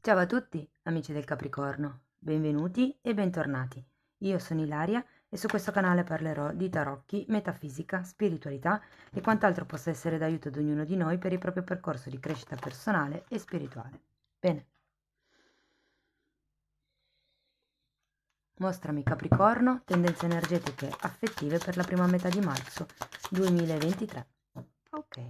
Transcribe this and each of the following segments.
Ciao a tutti, amici del Capricorno, benvenuti e bentornati. Io sono Ilaria e su questo canale parlerò di tarocchi, metafisica, spiritualità e quant'altro possa essere d'aiuto ad ognuno di noi per il proprio percorso di crescita personale e spirituale. Bene, mostrami Capricorno, tendenze energetiche affettive per la prima metà di marzo 2023. Ok.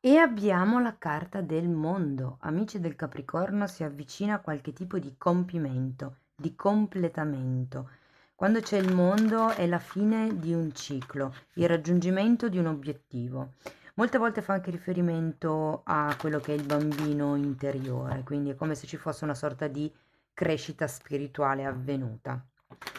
E abbiamo la carta del mondo. Amici del Capricorno, si avvicina qualche tipo di compimento, di completamento. Quando c'è il mondo è la fine di un ciclo, il raggiungimento di un obiettivo. Molte volte fa anche riferimento a quello che è il bambino interiore, quindi è come se ci fosse una sorta di crescita spirituale avvenuta.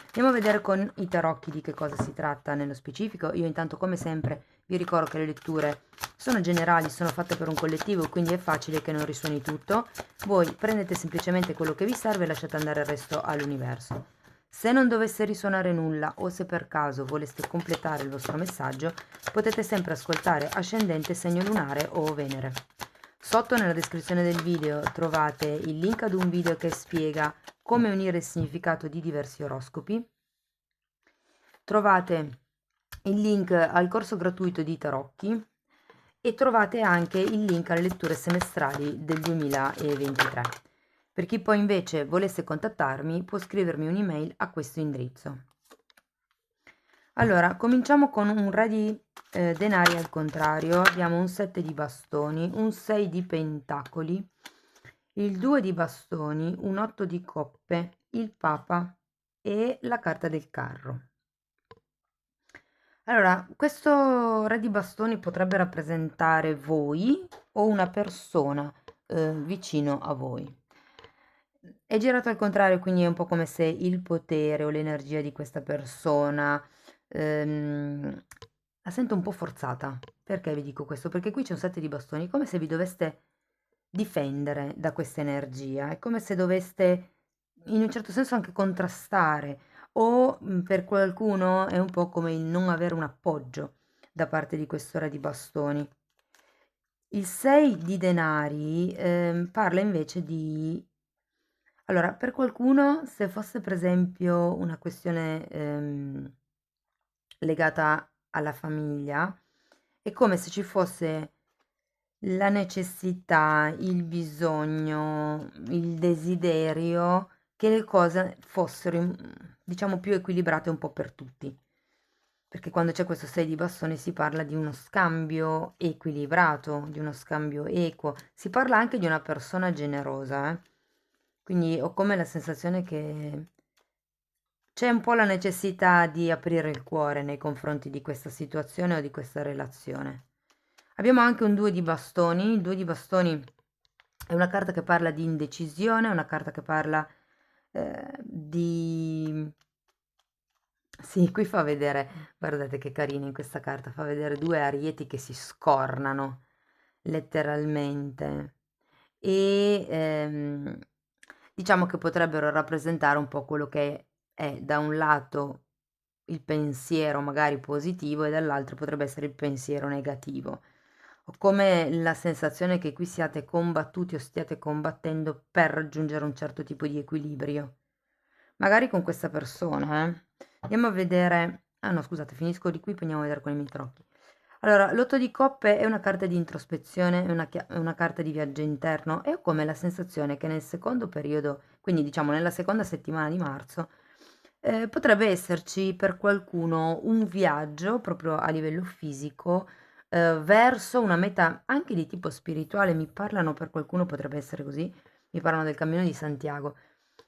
Andiamo a vedere con i tarocchi di che cosa si tratta nello specifico. Io intanto, come sempre, vi ricordo che le letture sono generali, sono fatte per un collettivo, quindi è facile che non risuoni tutto. Voi prendete semplicemente quello che vi serve e lasciate andare il resto all'universo. Se non dovesse risuonare nulla o se per caso voleste completare il vostro messaggio, potete sempre ascoltare ascendente, segno lunare o Venere. Sotto nella descrizione del video trovate il link ad un video che spiega come unire il significato di diversi oroscopi. Trovate il link al corso gratuito di tarocchi e trovate anche il link alle letture semestrali del 2023. Per chi poi invece volesse contattarmi, può scrivermi un'email a questo indirizzo. Allora, cominciamo con un re di denari al contrario. Abbiamo un 7 di bastoni, un 6 di pentacoli, il 2 di bastoni, un 8 di coppe, il papa e la carta del carro. Allora, questo re di bastoni potrebbe rappresentare voi o una persona vicino a voi. È girato al contrario, quindi è un po' come se il potere o l'energia di questa persona la sento un po' forzata. Perché vi dico questo? Perché qui c'è un 7 di bastoni, come se vi doveste difendere da questa energia, è come se doveste in un certo senso anche contrastare o per qualcuno è un po' come il non avere un appoggio da parte di questo re di bastoni. Il 6 di denari parla invece di... Allora, per qualcuno, se fosse per esempio una questione legata alla famiglia, è come se ci fosse la necessità, il bisogno, il desiderio che le cose fossero, diciamo, più equilibrate un po' per tutti. Perché quando c'è questo 6 di bastoni si parla di uno scambio equilibrato, di uno scambio equo, si parla anche di una persona generosa, eh. Quindi ho come la sensazione che c'è un po' la necessità di aprire il cuore nei confronti di questa situazione o di questa relazione. Abbiamo anche un 2 di bastoni. Il 2 di bastoni è una carta che parla di indecisione, è una carta che parla di... Sì, qui fa vedere, guardate che carino in questa carta, fa vedere due arieti che si scornano, letteralmente. E diciamo che potrebbero rappresentare un po' quello che è da un lato il pensiero magari positivo e dall'altro potrebbe essere il pensiero negativo. Ho come la sensazione che qui siate combattuti o stiate combattendo per raggiungere un certo tipo di equilibrio. Magari con questa persona, eh. Andiamo a vedere... Ah no, scusate, finisco di qui, poi andiamo a vedere con i miei trocchi. Allora, l'otto di coppe è una carta di introspezione, è una carta di viaggio interno e ho come la sensazione che nel secondo periodo, quindi diciamo nella seconda settimana di marzo, potrebbe esserci per qualcuno un viaggio proprio a livello fisico verso una meta anche di tipo spirituale. Mi parlano, per qualcuno potrebbe essere così, mi parlano del cammino di Santiago,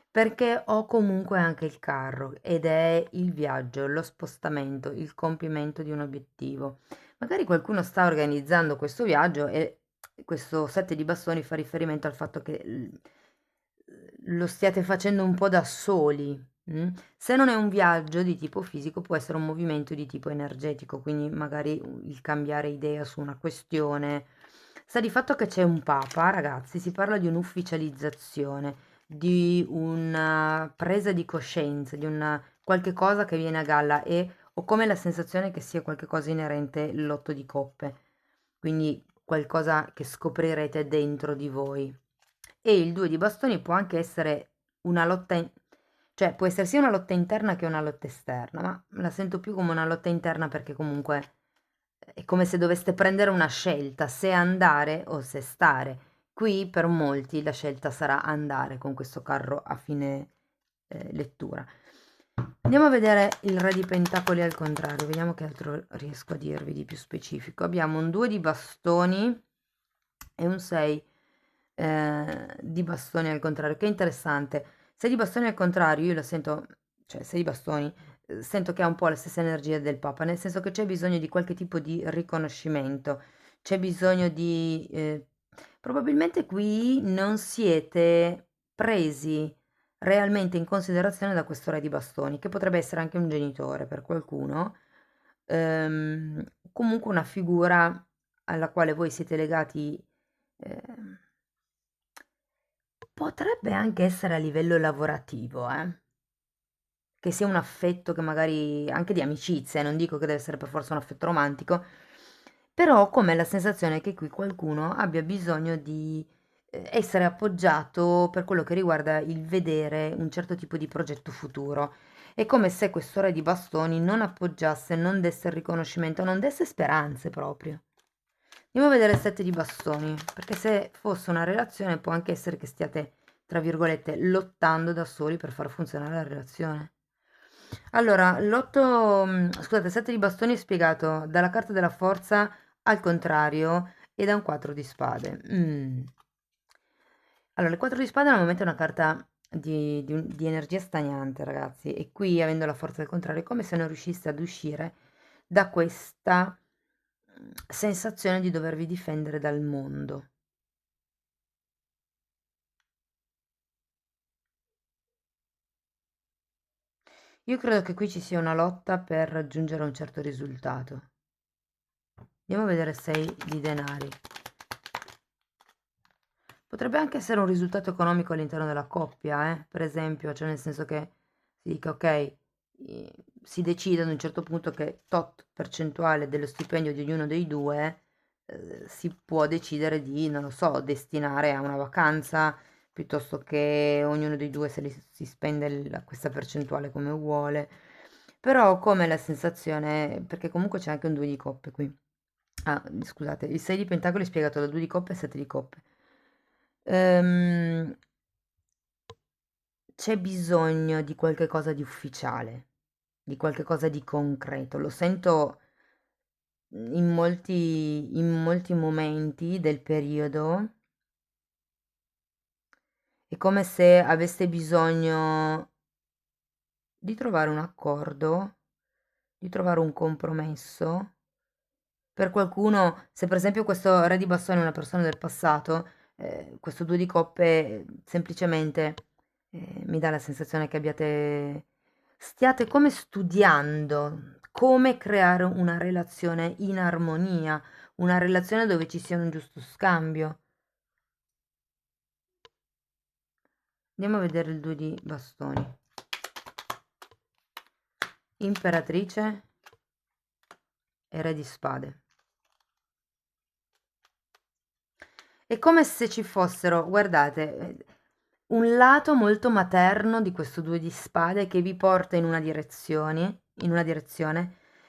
perché ho comunque anche il carro ed è il viaggio, lo spostamento, il compimento di un obiettivo. Magari qualcuno sta organizzando questo viaggio e questo 7 di bastoni fa riferimento al fatto che lo stiate facendo un po' da soli. Se non è un viaggio di tipo fisico, può essere un movimento di tipo energetico, quindi magari il cambiare idea su una questione. Sta di fatto che c'è un papa, ragazzi, si parla di un'ufficializzazione, di una presa di coscienza, di una qualche cosa che viene a galla e ho come la sensazione che sia qualche cosa inerente l'otto di coppe, quindi qualcosa che scoprirete dentro di voi. e il 2 di bastoni può anche essere una lotta, cioè può essere sia una lotta interna che una lotta esterna, ma la sento più come una lotta interna perché comunque è come se doveste prendere una scelta, se andare o se stare. Qui per molti la scelta sarà andare con questo carro a fine lettura. Andiamo a vedere il re di pentacoli al contrario, vediamo che altro riesco a dirvi di più specifico. Abbiamo un 2 di bastoni e un 6 di bastoni al contrario, che è interessante. 6 di bastoni al contrario, io lo sento, cioè 6 di bastoni, sento che ha un po' la stessa energia del Papa, nel senso che c'è bisogno di qualche tipo di riconoscimento, c'è bisogno di... probabilmente qui non siete presi realmente in considerazione da questo re di bastoni, che potrebbe essere anche un genitore per qualcuno, comunque una figura alla quale voi siete legati, potrebbe anche essere a livello lavorativo, che sia un affetto che magari anche di amicizia, non dico che deve essere per forza un affetto romantico, però ho come la sensazione che qui qualcuno abbia bisogno di essere appoggiato per quello che riguarda il vedere un certo tipo di progetto futuro. È come se questo re di bastoni non appoggiasse, non desse il riconoscimento, non desse speranze proprio. Andiamo a vedere il 7 di bastoni, perché se fosse una relazione può anche essere che stiate, tra virgolette, lottando da soli per far funzionare la relazione. Allora, scusate, 7 di bastoni è spiegato dalla carta della forza al contrario e da un 4 di spade. Allora, il 4 di spade normalmente è una carta di energia stagnante, ragazzi, e qui, avendo la forza del contrario, è come se non riusciste ad uscire da questa sensazione di dovervi difendere dal mondo. Io credo che qui ci sia una lotta per raggiungere un certo risultato. Andiamo a vedere 6 di denari. Potrebbe anche essere un risultato economico all'interno della coppia, per esempio, cioè nel senso che si dica, ok, si decide ad un certo punto che tot percentuale dello stipendio di ognuno dei due si può decidere di, non lo so, destinare a una vacanza, piuttosto che ognuno dei due si spende questa percentuale come vuole. Però ho come la sensazione, perché comunque c'è anche un 2 di coppe qui. Ah, scusate, il 6 di pentacoli è spiegato da 2 di coppe e 7 di coppe. Ehm, c'è bisogno di qualche cosa di ufficiale, di qualche cosa di concreto. Lo sento in molti momenti del periodo. È come se aveste bisogno di trovare un accordo, di trovare un compromesso. Per qualcuno, se per esempio questo re di bastoni è una persona del passato, questo 2 di coppe semplicemente mi dà la sensazione che stiate come studiando come creare una relazione in armonia, una relazione dove ci sia un giusto scambio. Andiamo a vedere il 2 di bastoni. Imperatrice e re di spade. È come se ci fossero, guardate, un lato molto materno di questo 2 di spade che vi porta in una direzione,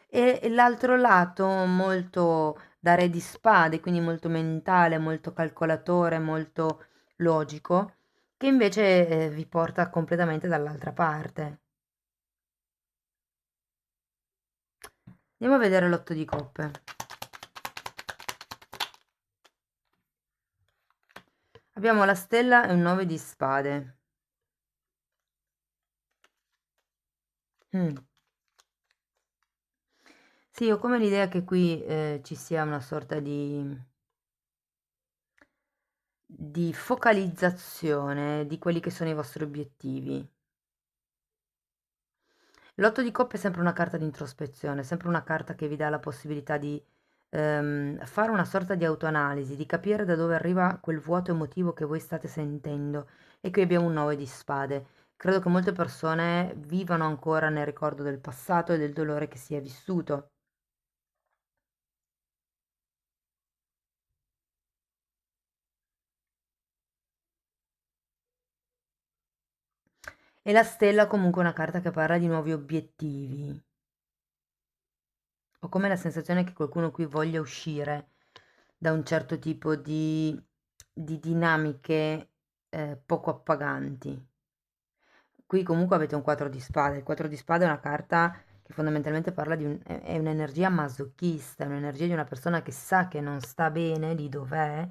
e l'altro lato molto da re di spade, quindi molto mentale, molto calcolatore, molto logico, che invece vi porta completamente dall'altra parte. Andiamo a vedere l'otto di coppe. Abbiamo la stella e un 9 di spade. Mm. Sì, ho come l'idea che qui ci sia una sorta di focalizzazione di quelli che sono i vostri obiettivi. L'otto di coppe è sempre una carta di introspezione, sempre una carta che vi dà la possibilità di fare una sorta di autoanalisi, di capire da dove arriva quel vuoto emotivo che voi state sentendo. E qui abbiamo un 9 di spade. Credo che molte persone vivano ancora nel ricordo del passato e del dolore che si è vissuto. E la stella comunque è una carta che parla di nuovi obiettivi. Ho come la sensazione che qualcuno qui voglia uscire da un certo tipo di dinamiche poco appaganti. Qui comunque avete un 4 di spade. Il 4 di spade è una carta che fondamentalmente parla è un'energia masochista, è un'energia di una persona che sa che non sta bene lì dov'è,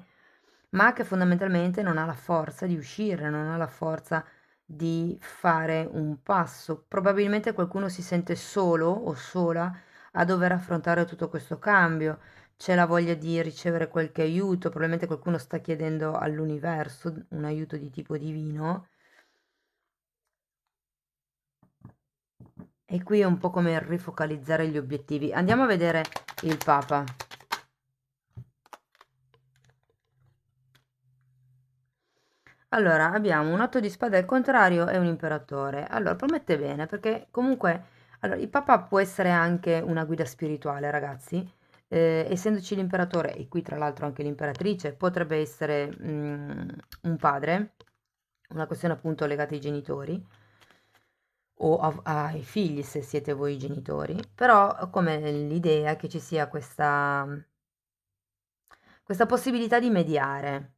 ma che fondamentalmente non ha la forza di uscire, non ha la forza di fare un passo. Probabilmente qualcuno si sente solo o sola a dover affrontare tutto questo cambio. C'è la voglia di ricevere qualche aiuto, probabilmente qualcuno sta chiedendo all'universo un aiuto di tipo divino. E qui è un po' come rifocalizzare gli obiettivi. Andiamo a vedere il Papa. Allora, abbiamo un 8 di spade al contrario e un imperatore. Allora, promette bene, perché comunque, allora, il Papa può essere anche una guida spirituale, ragazzi. Essendoci l'imperatore, e qui tra l'altro anche l'imperatrice, potrebbe essere un padre, una questione appunto legata ai genitori o ai figli se siete voi i genitori, però come l'idea che ci sia questa possibilità di mediare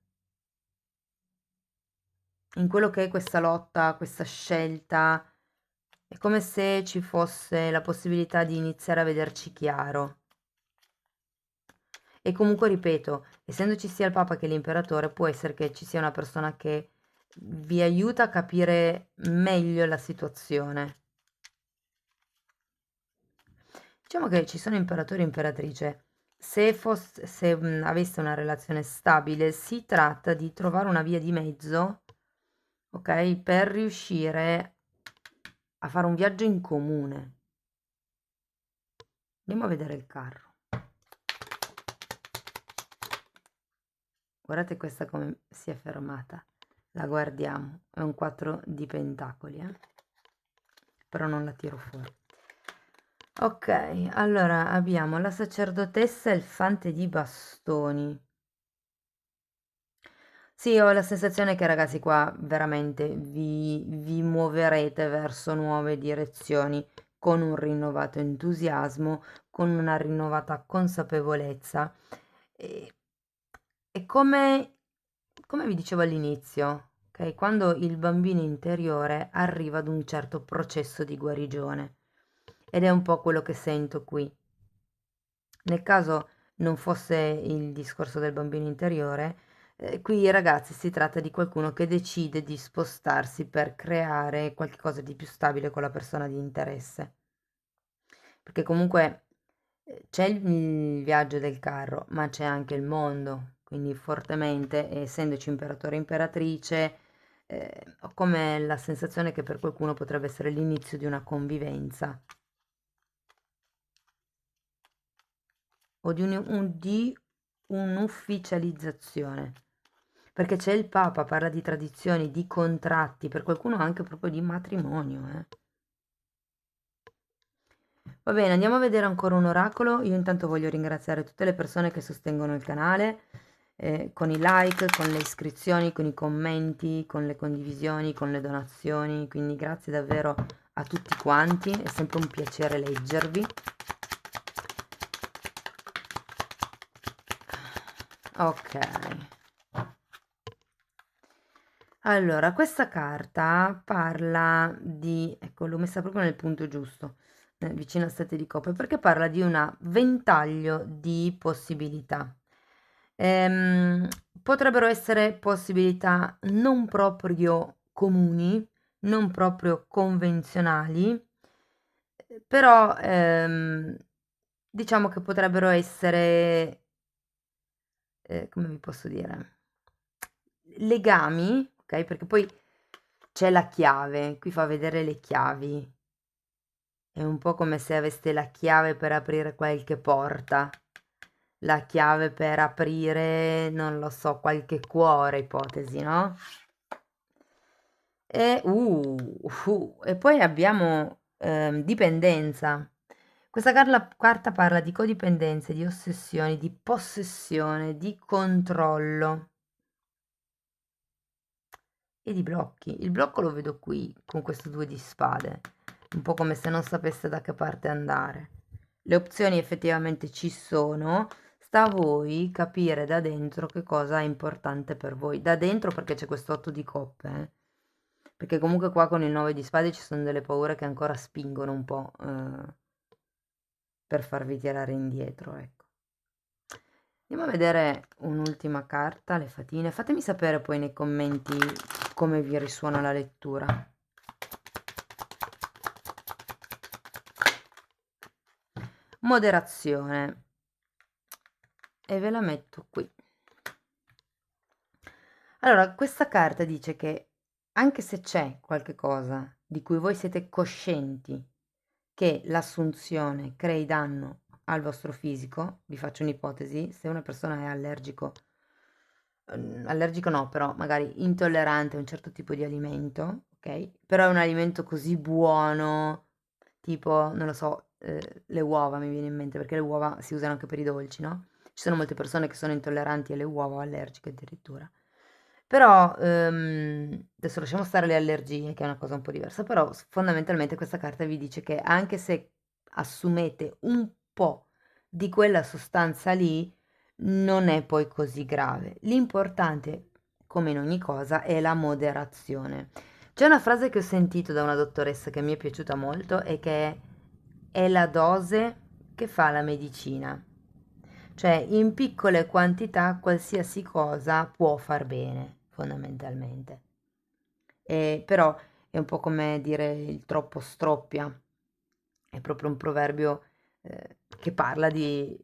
in quello che è questa lotta, questa scelta, è come se ci fosse la possibilità di iniziare a vederci chiaro. E comunque, ripeto, essendoci sia il Papa che l'Imperatore, può essere che ci sia una persona che vi aiuta a capire meglio la situazione. Diciamo che ci sono imperatori e imperatrice. Se avesse una relazione stabile, si tratta di trovare una via di mezzo, ok? Per riuscire a fare un viaggio in comune. Andiamo a vedere il carro. Guardate questa come si è fermata. La guardiamo. È un 4 di pentacoli, però non la tiro fuori. Ok, allora abbiamo la sacerdotessa e il fante di bastoni. Sì, ho la sensazione che ragazzi qua veramente vi muoverete verso nuove direzioni con un rinnovato entusiasmo, con una rinnovata consapevolezza. E, e come vi dicevo all'inizio, ok? Quando il bambino interiore arriva ad un certo processo di guarigione. Ed è un po' quello che sento qui. Nel caso non fosse il discorso del bambino interiore, qui ragazzi si tratta di qualcuno che decide di spostarsi per creare qualcosa di più stabile con la persona di interesse. Perché comunque c'è il viaggio del carro, ma c'è anche il mondo, quindi fortemente, essendoci imperatore e imperatrice, ho come la sensazione che per qualcuno potrebbe essere l'inizio di una convivenza o di un'ufficializzazione. Perché c'è il Papa, parla di tradizioni, di contratti, per qualcuno anche proprio di matrimonio, Va bene, andiamo a vedere ancora un oracolo. Io intanto voglio ringraziare tutte le persone che sostengono il canale, con i like, con le iscrizioni, con i commenti, con le condivisioni, con le donazioni. Quindi grazie davvero a tutti quanti, è sempre un piacere leggervi. Ok. Allora, questa carta parla di, ecco, l'ho messa proprio nel punto giusto, vicino a sette di coppe, perché parla di un ventaglio di possibilità. Ehm, Potrebbero essere possibilità non proprio comuni, non proprio convenzionali, però diciamo che potrebbero essere, come vi posso dire, legami, ok? Perché poi c'è la chiave, qui fa vedere le chiavi. È un po' come se aveste la chiave per aprire qualche porta, la chiave per aprire, non lo so, qualche cuore, ipotesi, no? E poi abbiamo dipendenza. Questa carta parla di codipendenze, di ossessioni, di possessione, di controllo. e di blocchi. Il blocco lo vedo qui, con questo 2 di spade, un po' come se non sapesse da che parte andare. Le opzioni effettivamente ci sono, sta a voi capire da dentro che cosa è importante per voi. Da dentro perché c'è questo 8 di coppe, perché comunque qua con il 9 di spade ci sono delle paure che ancora spingono un po', per farvi tirare indietro, ecco. Andiamo a vedere un'ultima carta, le fatine. Fatemi sapere poi nei commenti come vi risuona la lettura. Moderazione. E ve la metto qui. Allora, questa carta dice che anche se c'è qualche cosa di cui voi siete coscienti che l'assunzione crei danno al vostro fisico, vi faccio un'ipotesi, se una persona è allergico no, però magari intollerante a un certo tipo di alimento, ok? Però è un alimento così buono, tipo, non lo so, le uova mi viene in mente, perché le uova si usano anche per i dolci, no? Ci sono molte persone che sono intolleranti alle uova o allergiche addirittura. Però, adesso lasciamo stare le allergie, che è una cosa un po' diversa, però fondamentalmente questa carta vi dice che anche se assumete un po' di quella sostanza lì, non è poi così grave. L'importante, come in ogni cosa, è la moderazione. C'è una frase che ho sentito da una dottoressa che mi è piaciuta molto e che è la dose che fa la medicina. Cioè, in piccole quantità qualsiasi cosa può far bene, fondamentalmente. Però è un po' come dire il troppo stroppia. È proprio un proverbio che parla di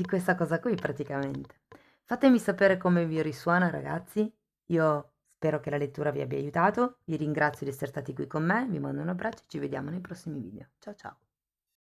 questa cosa qui praticamente. Fatemi sapere come vi risuona, ragazzi. Io spero che la lettura vi abbia aiutato. Vi ringrazio di essere stati qui con me. Vi mando un abbraccio e ci vediamo nei prossimi video. Ciao ciao.